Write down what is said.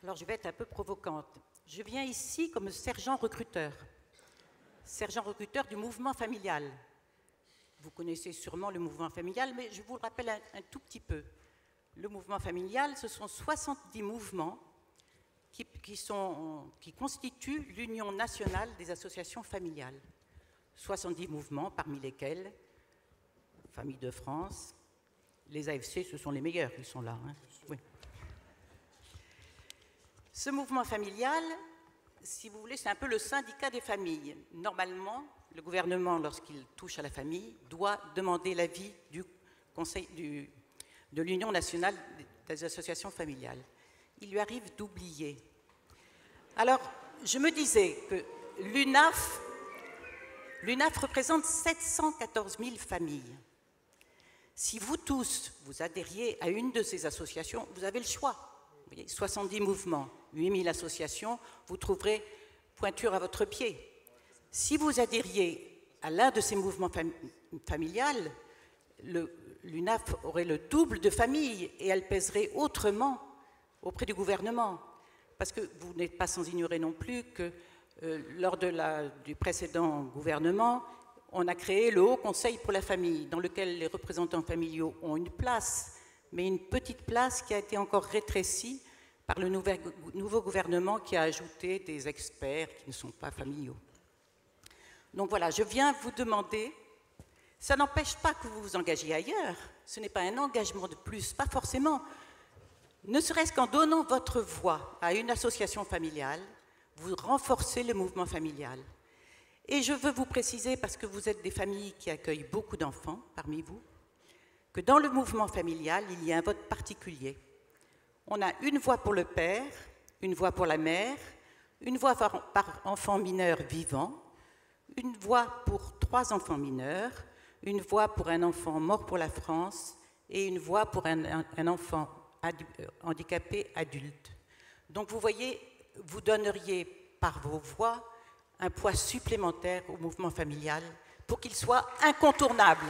Alors, je vais être un peu provocante. Je viens ici comme sergent recruteur du mouvement familial. Vous connaissez sûrement le mouvement familial, mais je vous le rappelle un tout petit peu. Le mouvement familial, ce sont 70 mouvements qui constituent l'Union nationale des associations familiales. 70 mouvements, parmi lesquels Famille de France, les AFC, ce sont les meilleurs, ils sont là. Hein. Oui. Ce mouvement familial, si vous voulez, c'est un peu le syndicat des familles. Normalement, le gouvernement, lorsqu'il touche à la famille, doit demander l'avis du Conseil de l'Union nationale des associations familiales. Il lui arrive d'oublier. Alors, je me disais que l'UNAF représente 714 000 familles. Si vous tous, vous adhériez à une de ces associations, vous avez le choix. Vous voyez, 70 mouvements, 8000 associations, vous trouverez pointure à votre pied. Si vous adhériez à l'un de ces mouvements familiales, l'UNAF aurait le double de familles et elle pèserait autrement auprès du gouvernement. Parce que vous n'êtes pas sans ignorer non plus que lors du précédent gouvernement, on a créé le Haut Conseil pour la famille, dans lequel les représentants familiaux ont une place, mais une petite place qui a été encore rétrécie par le nouveau gouvernement qui a ajouté des experts qui ne sont pas familiaux. Donc voilà, je viens vous demander, ça n'empêche pas que vous vous engagiez ailleurs, ce n'est pas un engagement de plus, pas forcément, ne serait-ce qu'en donnant votre voix à une association familiale, vous renforcez le mouvement familial. Et je veux vous préciser, parce que vous êtes des familles qui accueillent beaucoup d'enfants parmi vous, que dans le mouvement familial, il y a un vote particulier. On a une voix pour le père, une voix pour la mère, une voix par enfant mineur vivant, une voix pour 3 enfants mineurs, une voix pour un enfant mort pour la France et une voix pour un enfant handicapé adulte. Donc vous voyez, vous donneriez par vos voix un poids supplémentaire au mouvement familial pour qu'il soit incontournable.